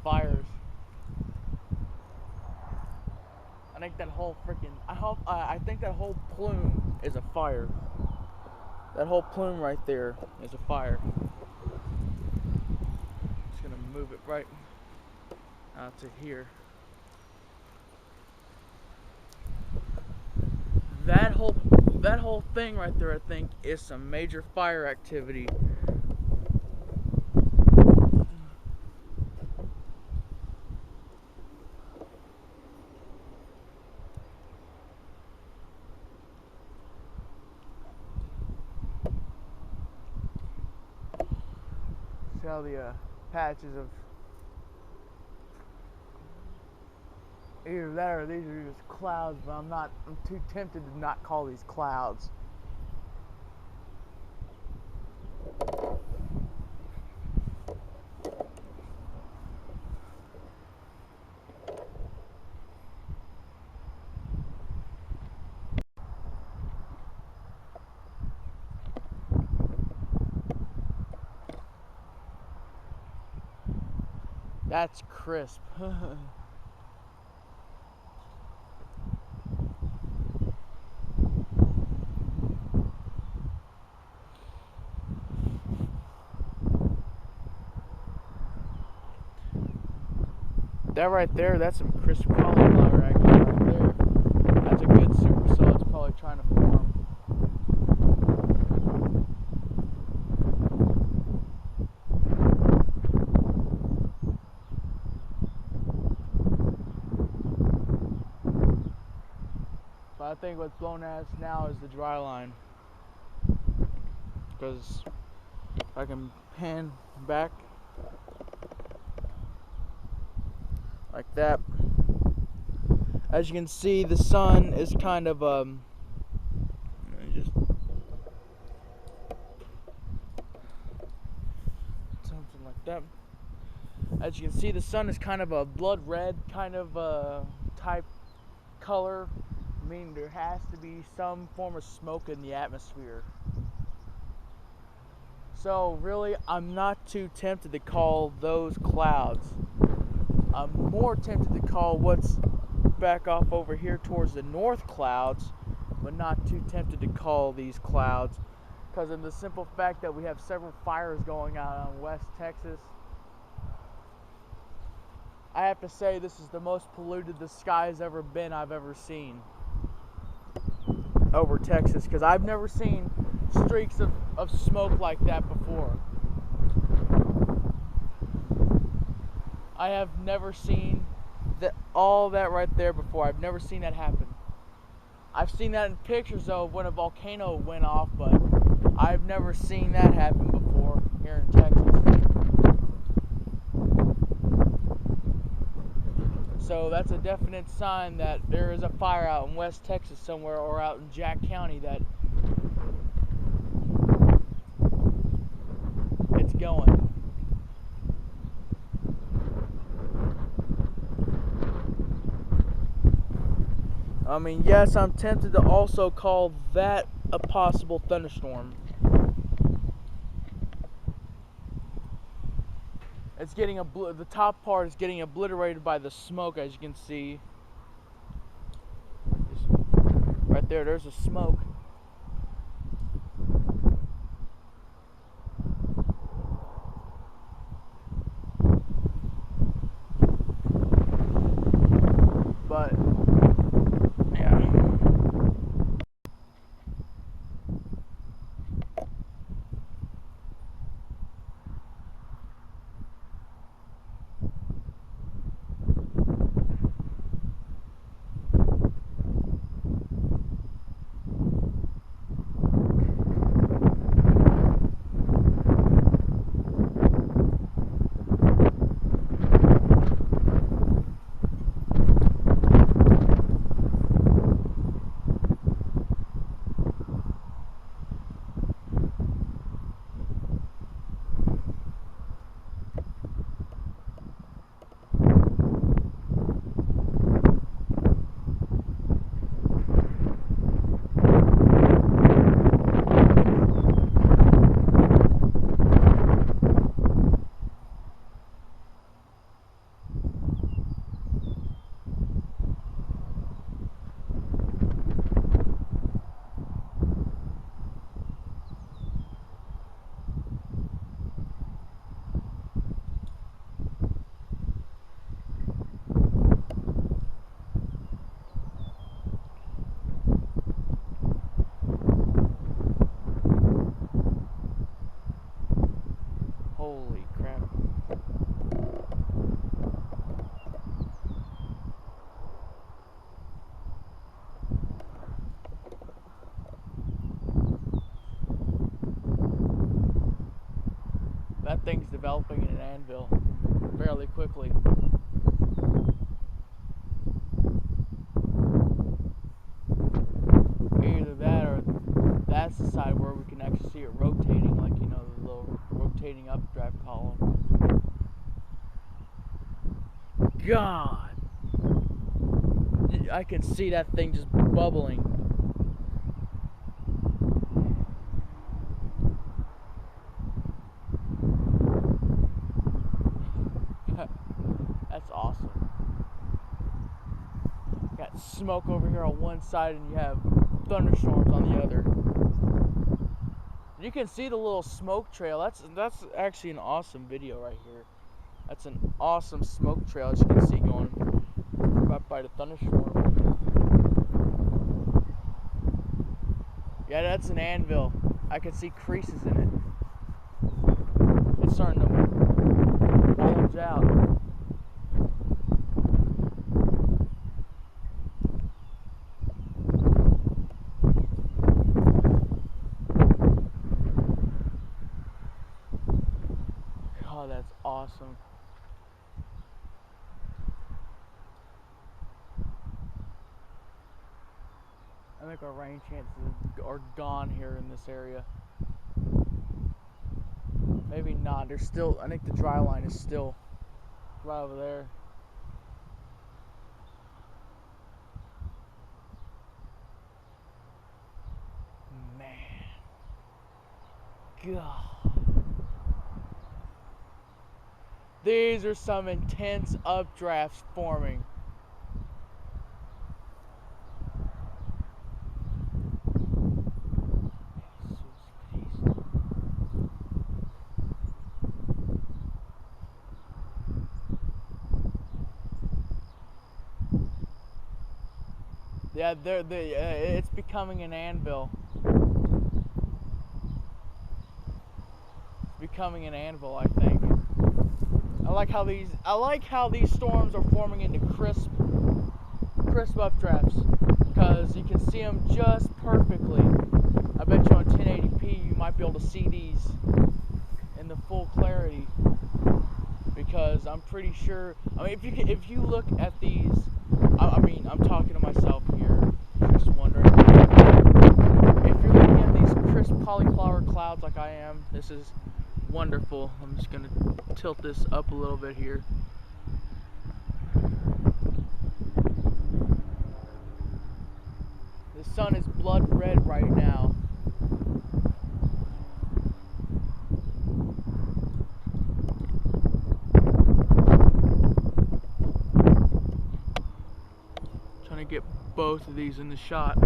fires. I think that whole freaking I think that whole plume is a fire. That whole plume right there is a fire. Just gonna move it right out to here. That whole thing right there, I think, is some major fire activity. See how the patches of either that or these are just clouds, but I'm too tempted to not call these clouds. That's crisp. That right there, that's some crisp cauliflower action right there. That's a good super saw. It's probably trying to form. But I think what's blown at us now is the dry line. Because if I can pan back like that, as you can see, the sun is kind of just something like that. As you can see, the sun is kind of a blood red kind of type color, meaning there has to be some form of smoke in the atmosphere. So really, I'm not too tempted to call those clouds. I'm more tempted to call what's back off over here towards the north clouds, but not too tempted to call these clouds, because of the simple fact that we have several fires going on in West Texas. I have to say, this is the most polluted the sky's ever been I've ever seen over Texas, because I've never seen streaks of smoke like that before. I have never seen all that right there before. I've never seen that happen. I've seen that in pictures though when a volcano went off, but I've never seen that happen before here in Texas. So that's a definite sign that there is a fire out in West Texas somewhere, or out in Jack County, that it's going. I mean, yes, I'm tempted to also call that a possible thunderstorm. It's getting the top part is getting obliterated by the smoke, as you can see. Just right there, there's a smoke. But yeah. That thing's developing in an anvil fairly quickly. Either that or that's the side where we can actually see it rotating, like, you know, the little rotating updraft column. God! I can see that thing just bubbling. That's awesome. Got smoke over here on one side and you have thunderstorms on the other. You can see the little smoke trail. That's actually an awesome video right here. That's an awesome smoke trail, as you can see, going right by the thunderstorm. Yeah, that's an anvil. I can see creases in it. It's starting to bulge out. Oh, that's awesome. I think our rain chances are gone here in this area. Maybe not. There's still, I think the dry line is still right over there. Man. God. These are some intense updrafts forming. Yeah, it's becoming an anvil. It's becoming an anvil, I think. I like how these storms are forming into crisp updrafts, because you can see them just perfectly. I bet you on 1080p you might be able to see these in the full clarity, because I'm pretty sure. I mean, if you look at these, I mean, I'm talking to myself here, just wondering. If you're looking at these crisp cauliflower clouds like I am, this is wonderful. I'm just gonna tilt this up a little bit here. The sun is blood red right now. Trying to get both of these in the shot.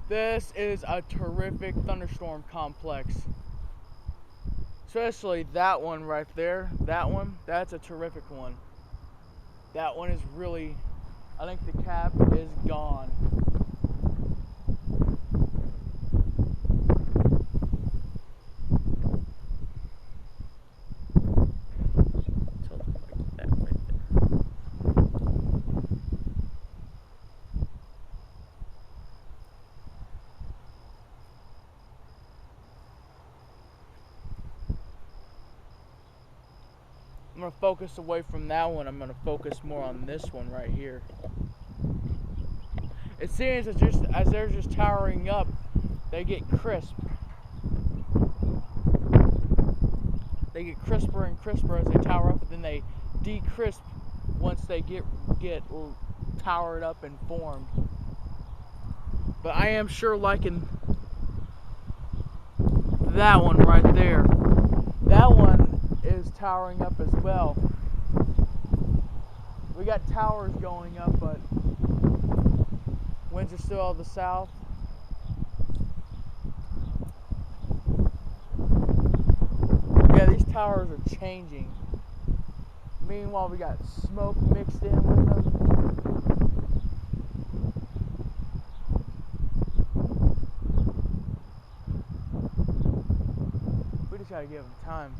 This is a terrific thunderstorm complex. Especially that one right there. That one, that's a terrific one. That one is really, I think the cap is gone. I'm going to focus away from that one. I'm going to focus more on this one right here. It seems as they're just towering up, they get crisp. They get crisper and crisper as they tower up, and then they decrisp once they get towered up and formed. But I am sure liking that one right there. That one is towering up as well. We got towers going up, but winds are still out of the south. Yeah, these towers are changing. Meanwhile, we got smoke mixed in with them. We just gotta give them time.